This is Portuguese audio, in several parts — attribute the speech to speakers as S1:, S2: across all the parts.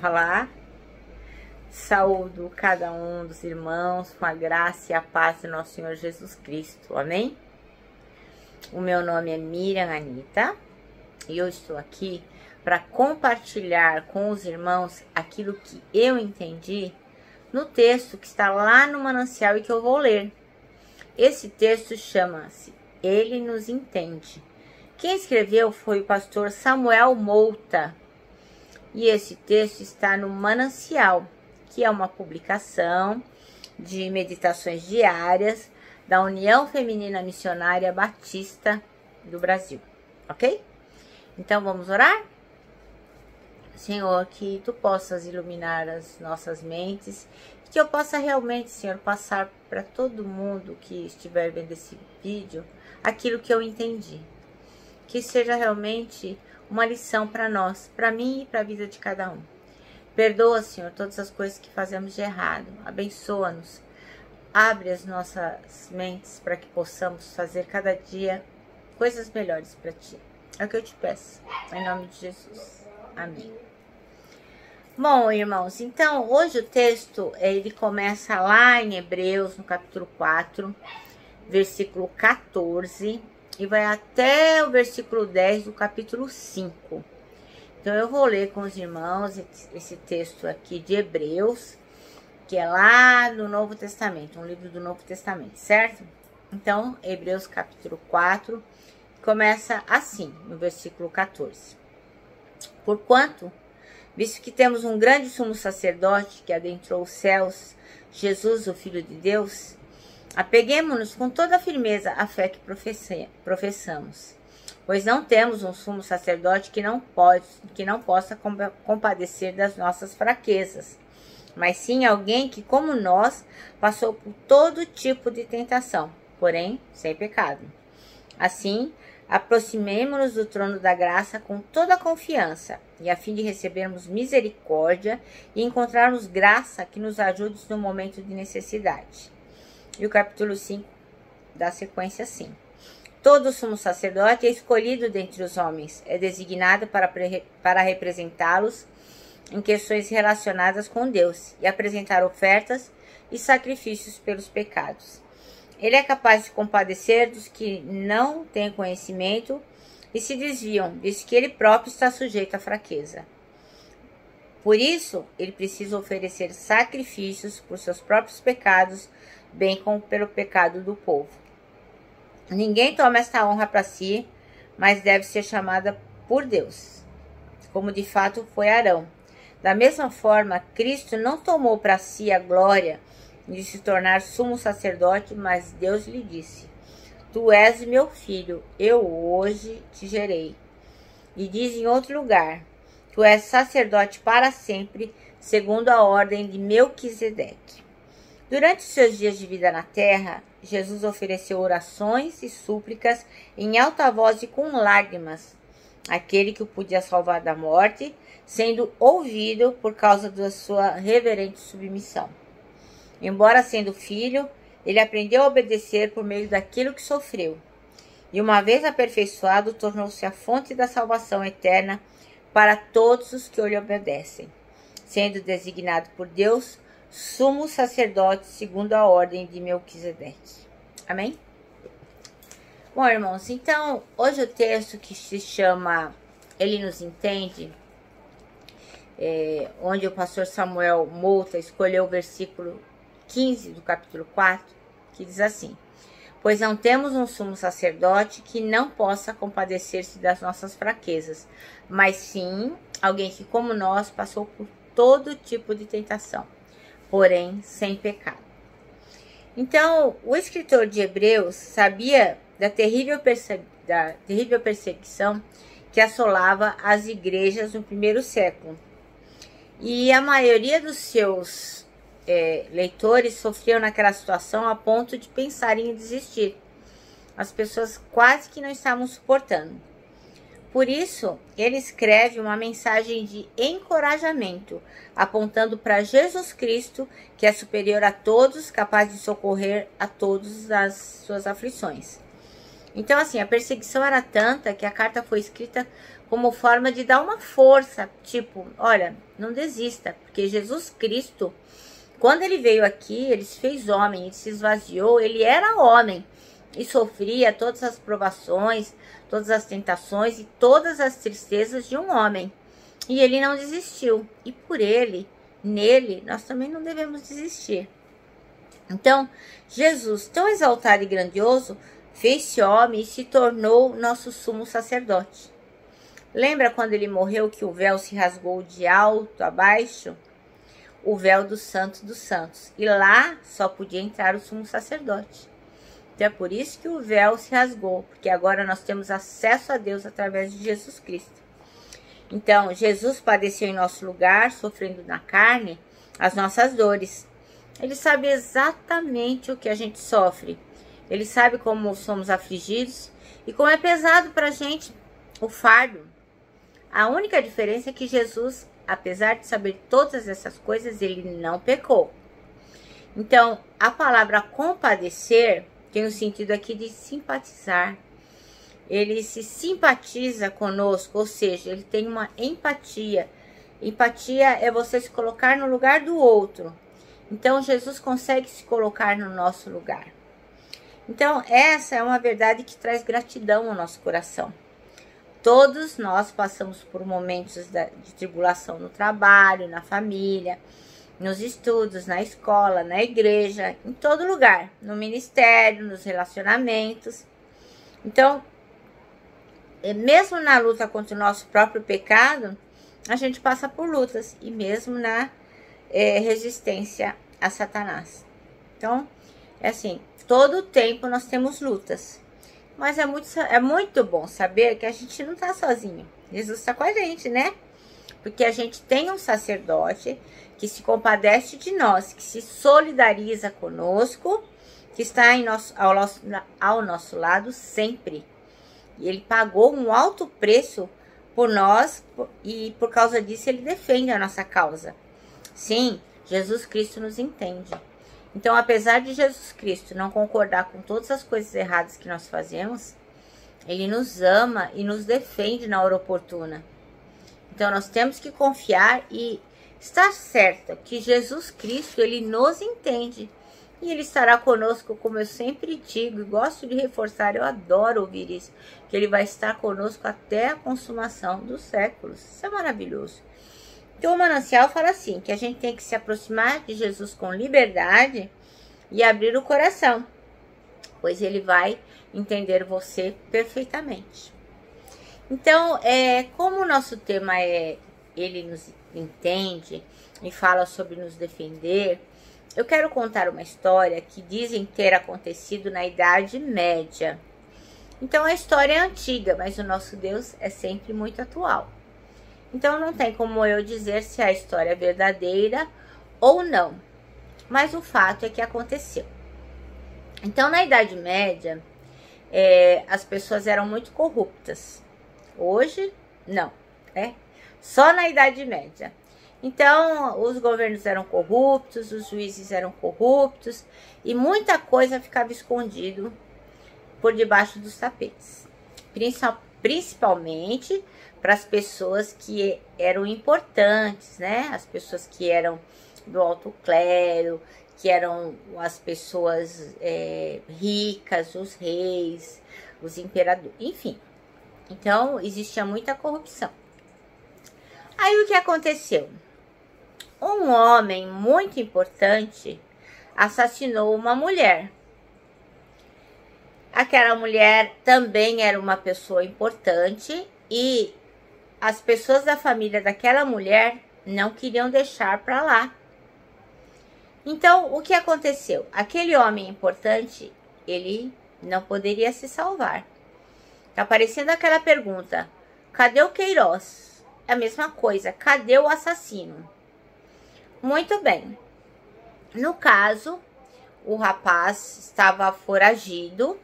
S1: falar. Saúdo cada um dos irmãos com a graça e a paz do nosso Senhor Jesus Cristo. Amém? O meu nome é Miriam Anita e eu estou aqui para compartilhar com os irmãos aquilo que eu entendi no texto que está lá no manancial e que eu vou ler. Esse texto chama-se Ele nos entende. Quem escreveu foi o pastor Samuel Mouta. E esse texto está no Manancial, que é uma publicação de meditações diárias da União Feminina Missionária Batista do Brasil. Ok? Então vamos orar? Senhor, que Tu possas iluminar as nossas mentes, que eu possa realmente, Senhor, passar para todo mundo que estiver vendo esse vídeo aquilo que eu entendi. Que seja realmente uma lição para nós, para mim e para a vida de cada um. Perdoa, Senhor, todas as coisas que fazemos de errado. Abençoa-nos. Abre as nossas mentes para que possamos fazer cada dia coisas melhores para Ti. É o que eu te peço. Em nome de Jesus. Amém. Bom, irmãos, então, hoje o texto, ele começa lá em Hebreus, no capítulo 4, versículo 14, e vai até o versículo 10 do capítulo 5. Então, eu vou ler com os irmãos esse texto aqui de Hebreus, que é lá no Novo Testamento, um livro do Novo Testamento, certo? Então, Hebreus capítulo 4, começa assim, no versículo 14. Porquanto, visto que temos um grande sumo sacerdote que adentrou os céus, Jesus, o Filho de Deus, apeguemo-nos com toda a firmeza à fé que professamos. Pois não temos um sumo sacerdote que não possa compadecer das nossas fraquezas, mas sim alguém que, como nós, passou por todo tipo de tentação, porém sem pecado. Assim, aproximemo-nos do trono da graça com toda a confiança, e a fim de recebermos misericórdia e encontrarmos graça que nos ajude no momento de necessidade. E o capítulo 5 dá sequência assim. Todo sumo sacerdote é escolhido dentre os homens, é designado para representá-los em questões relacionadas com Deus e apresentar ofertas e sacrifícios pelos pecados. Ele é capaz de compadecer dos que não têm conhecimento e se desviam, visto que ele próprio está sujeito à fraqueza. Por isso, ele precisa oferecer sacrifícios por seus próprios pecados, bem como pelo pecado do povo. Ninguém toma esta honra para si, mas deve ser chamada por Deus, como de fato foi Arão. Da mesma forma, Cristo não tomou para si a glória de se tornar sumo sacerdote, mas Deus lhe disse: Tu és meu filho, eu hoje te gerei. E diz em outro lugar: Tu és sacerdote para sempre, segundo a ordem de Melquisedeque. Durante os seus dias de vida na terra, Jesus ofereceu orações e súplicas em alta voz e com lágrimas, àquele que o podia salvar da morte, sendo ouvido por causa da sua reverente submissão. Embora sendo filho, ele aprendeu a obedecer por meio daquilo que sofreu. E uma vez aperfeiçoado, tornou-se a fonte da salvação eterna para todos os que lhe obedecem, sendo designado por Deus sumo sacerdote segundo a ordem de Melquisedeque. Amém? Bom, irmãos, então, hoje o texto que se chama Ele nos entende, onde o pastor Samuel Mouta escolheu o versículo 15 do capítulo 4, que diz assim: Pois não temos um sumo sacerdote que não possa compadecer-se das nossas fraquezas, mas sim alguém que, como nós, passou por todo tipo de tentação, porém sem pecado. Então, o escritor de Hebreus sabia da terrível perseguição que assolava as igrejas no primeiro século. E a maioria dos seus leitores sofriam naquela situação a ponto de pensarem em desistir. As pessoas quase que não estavam suportando. Por isso, ele escreve uma mensagem de encorajamento, apontando para Jesus Cristo, que é superior a todos, capaz de socorrer a todos das suas aflições. Então, assim, a perseguição era tanta que a carta foi escrita como forma de dar uma força, tipo, olha, não desista, porque Jesus Cristo, quando ele veio aqui, ele se fez homem, ele se esvaziou, ele era homem e sofria todas as provações, todas as tentações e todas as tristezas de um homem. E ele não desistiu. E por ele, nele, nós também não devemos desistir. Então, Jesus, tão exaltado e grandioso, fez-se homem e se tornou nosso sumo sacerdote. Lembra quando ele morreu que o véu se rasgou de alto a baixo? O véu do Santo dos Santos. E lá só podia entrar o sumo sacerdote. Então é por isso que o véu se rasgou, porque agora nós temos acesso a Deus através de Jesus Cristo. Então, Jesus padeceu em nosso lugar, sofrendo na carne as nossas dores. Ele sabe exatamente o que a gente sofre. Ele sabe como somos afligidos e como é pesado para a gente o fardo. A única diferença é que Jesus, apesar de saber todas essas coisas, ele não pecou. Então, a palavra compadecer tem o sentido aqui de simpatizar. Ele se simpatiza conosco, ou seja, ele tem uma empatia. Empatia é você se colocar no lugar do outro. Então, Jesus consegue se colocar no nosso lugar. Então, essa é uma verdade que traz gratidão ao nosso coração. Todos nós passamos por momentos de tribulação no trabalho, na família, nos estudos, na escola, na igreja, em todo lugar, no ministério, nos relacionamentos. Então, mesmo na luta contra o nosso próprio pecado, a gente passa por lutas, e mesmo na resistência a Satanás. Então, é assim, todo o tempo nós temos lutas. Mas é muito bom saber que a gente não está sozinho. Jesus está com a gente, né? Porque a gente tem um sacerdote que se compadece de nós, que se solidariza conosco, que está ao nosso lado sempre. E ele pagou um alto preço por nós e por causa disso ele defende a nossa causa. Sim, Jesus Cristo nos entende. Então, apesar de Jesus Cristo não concordar com todas as coisas erradas que nós fazemos, ele nos ama e nos defende na hora oportuna. Então, nós temos que confiar e estar certa que Jesus Cristo, ele nos entende. E ele estará conosco, como eu sempre digo, e gosto de reforçar, eu adoro ouvir isso, que ele vai estar conosco até a consumação dos séculos. Isso é maravilhoso. Então, o Manancial fala assim, que a gente tem que se aproximar de Jesus com liberdade e abrir o coração, pois ele vai entender você perfeitamente. Então, como o nosso tema é ele nos entende e fala sobre nos defender, eu quero contar uma história que dizem ter acontecido na Idade Média. Então, a história é antiga, mas o nosso Deus é sempre muito atual. Então, não tem como eu dizer se a história é verdadeira ou não. Mas o fato é que aconteceu. Então, na Idade Média, as pessoas eram muito corruptas. Hoje, não. Só na Idade Média. Então, os governos eram corruptos, os juízes eram corruptos. E muita coisa ficava escondido por debaixo dos tapetes. Principalmente para as pessoas que eram importantes, né? As pessoas que eram do alto clero, que eram as pessoas ricas, os reis, os imperadores, enfim. Então, existia muita corrupção. Aí, o que aconteceu? Um homem muito importante assassinou uma mulher. Aquela mulher também era uma pessoa importante e as pessoas da família daquela mulher não queriam deixar para lá. Então, o que aconteceu? Aquele homem importante, ele não poderia se salvar. Tá aparecendo aquela pergunta, cadê o Queiroz? É a mesma coisa, cadê o assassino? Muito bem. No caso, o rapaz estava foragido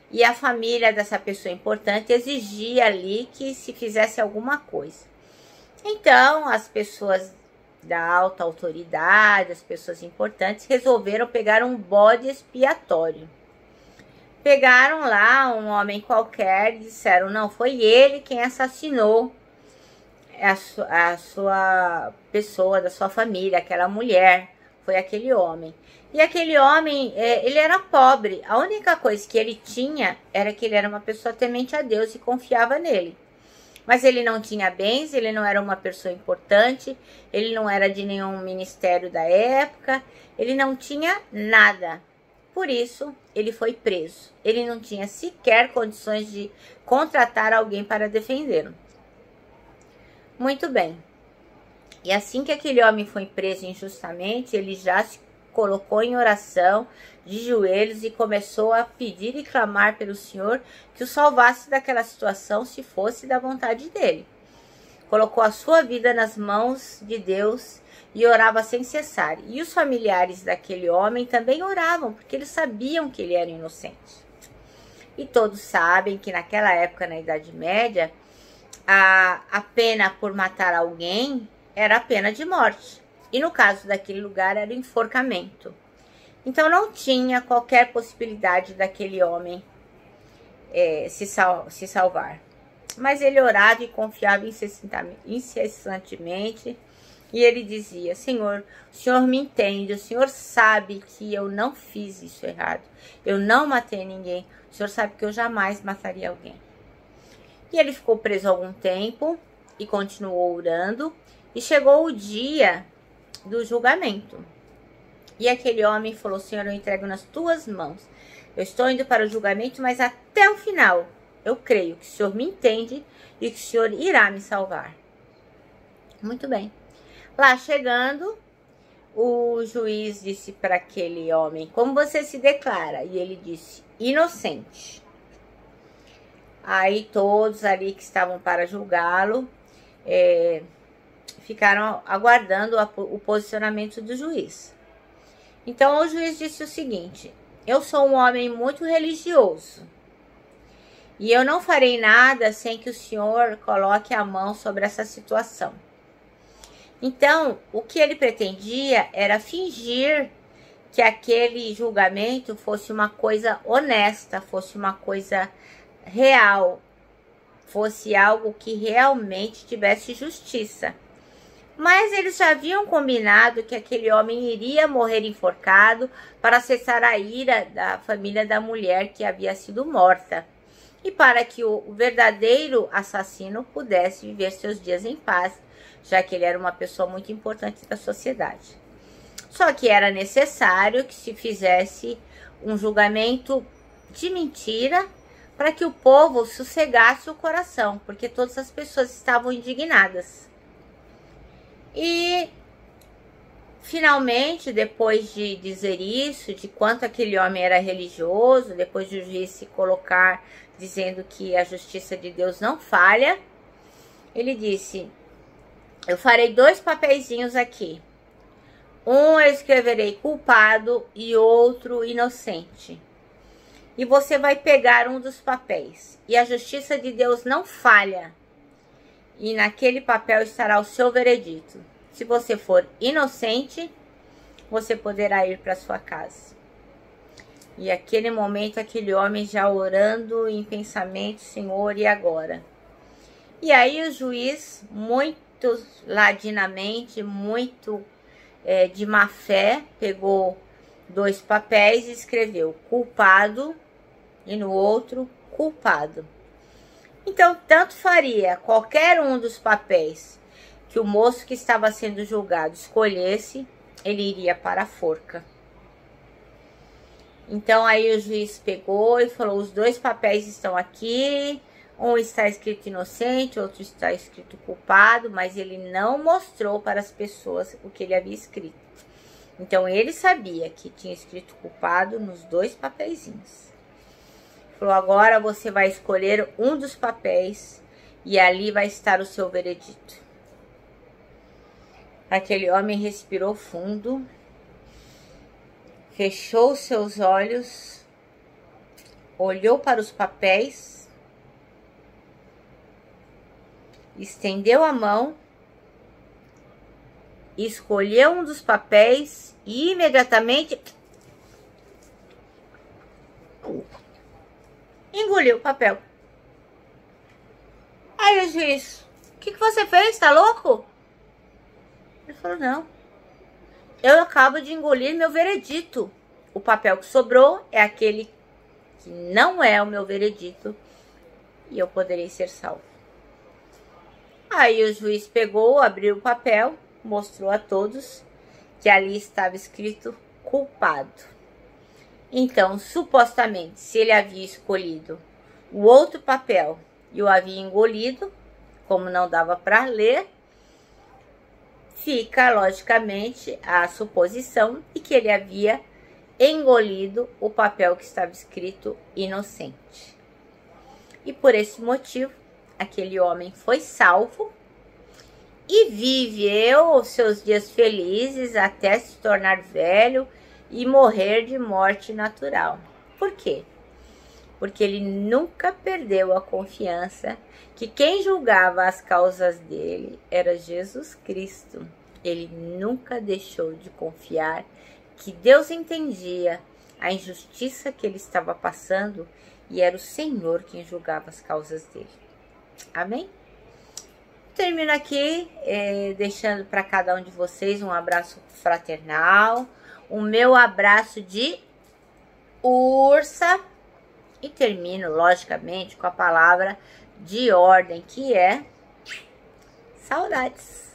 S1: e a família dessa pessoa importante exigia ali que se fizesse alguma coisa. Então, as pessoas da alta autoridade, as pessoas importantes, resolveram pegar um bode expiatório. pegaram lá um homem qualquer e disseram, não, foi ele quem assassinou a sua pessoa, da sua família, aquela mulher, foi aquele homem. E aquele homem, ele era pobre, a única coisa que ele tinha era que ele era uma pessoa temente a Deus e confiava nele. Mas ele não tinha bens, ele não era uma pessoa importante, ele não era de nenhum ministério da época, ele não tinha nada. Por isso, ele foi preso. Ele não tinha sequer condições de contratar alguém para defendê-lo. Muito bem. E assim que aquele homem foi preso injustamente, ele já se colocou em oração, de joelhos, e começou a pedir e clamar pelo Senhor que o salvasse daquela situação, se fosse da vontade dele. Colocou a sua vida nas mãos de Deus e orava sem cessar. E os familiares daquele homem também oravam, porque eles sabiam que ele era inocente. E todos sabem que naquela época, na Idade Média, a pena por matar alguém era a pena de morte. E no caso daquele lugar era o enforcamento. Então não tinha qualquer possibilidade daquele homem se salvar. Mas ele orava e confiava incessantemente. E ele dizia, Senhor, o Senhor me entende, o Senhor sabe que eu não fiz isso errado. Eu não matei ninguém, o Senhor sabe que eu jamais mataria alguém. E ele ficou preso algum tempo e continuou orando. E chegou o dia do julgamento. E aquele homem falou, Senhor, eu entrego nas tuas mãos. Eu estou indo para o julgamento, mas até o final eu creio que o Senhor me entende e que o Senhor irá me salvar. Muito bem. Lá chegando, o juiz disse para aquele homem, como você se declara? E ele disse, inocente. Aí todos ali que estavam para julgá-lo, ficaram aguardando o posicionamento do juiz. Então o juiz disse o seguinte, eu sou um homem muito religioso e eu não farei nada sem que o senhor coloque a mão sobre essa situação. Então, o que ele pretendia era fingir que aquele julgamento fosse uma coisa honesta, fosse uma coisa real, fosse algo que realmente tivesse justiça. Mas eles já haviam combinado que aquele homem iria morrer enforcado para cessar a ira da família da mulher que havia sido morta. E para que o verdadeiro assassino pudesse viver seus dias em paz, já que ele era uma pessoa muito importante da sociedade. Só que era necessário que se fizesse um julgamento de mentira para que o povo sossegasse o coração, porque todas as pessoas estavam indignadas. E finalmente, depois de dizer isso, de quanto aquele homem era religioso, depois de o juiz se colocar dizendo que a justiça de Deus não falha, ele disse, eu farei 2 papeizinhos aqui. Um eu escreverei culpado e outro inocente. E você vai pegar um dos papéis. E a justiça de Deus não falha. E naquele papel estará o seu veredito. Se você for inocente, você poderá ir para sua casa. E aquele momento, aquele homem já orando em pensamento, Senhor, e agora? E aí o juiz, muito ladinamente, muito de má fé, pegou 2 papéis e escreveu culpado e no outro culpado. Então, tanto faria qualquer um dos papéis que o moço que estava sendo julgado escolhesse, ele iria para a forca. Então, aí o juiz pegou e falou, os 2 papéis estão aqui, um está escrito inocente, outro está escrito culpado, mas ele não mostrou para as pessoas o que ele havia escrito. Então, ele sabia que tinha escrito culpado nos 2 papeizinhos. Falou, agora você vai escolher um dos papéis e ali vai estar o seu veredito. Aquele homem respirou fundo, fechou seus olhos, olhou para os papéis, estendeu a mão, escolheu um dos papéis e imediatamente engoliu o papel. Aí o juiz, o que você fez? Tá louco? Ele falou, não. Eu acabo de engolir meu veredito. O papel que sobrou é aquele que não é o meu veredito. E eu poderei ser salvo. Aí o juiz pegou, abriu o papel, mostrou a todos que ali estava escrito culpado. Então, supostamente, se ele havia escolhido o outro papel e o havia engolido, como não dava para ler, fica, logicamente, a suposição de que ele havia engolido o papel que estava escrito inocente. E por esse motivo, aquele homem foi salvo e viveu os seus dias felizes até se tornar velho e morrer de morte natural. Por quê? Porque ele nunca perdeu a confiança que quem julgava as causas dele era Jesus Cristo. Ele nunca deixou de confiar que Deus entendia a injustiça que ele estava passando e era o Senhor quem julgava as causas dele. Amém? Termino aqui deixando para cada um de vocês um abraço fraternal, o meu abraço de ursa. E termino, logicamente, com a palavra de ordem, que é saudades.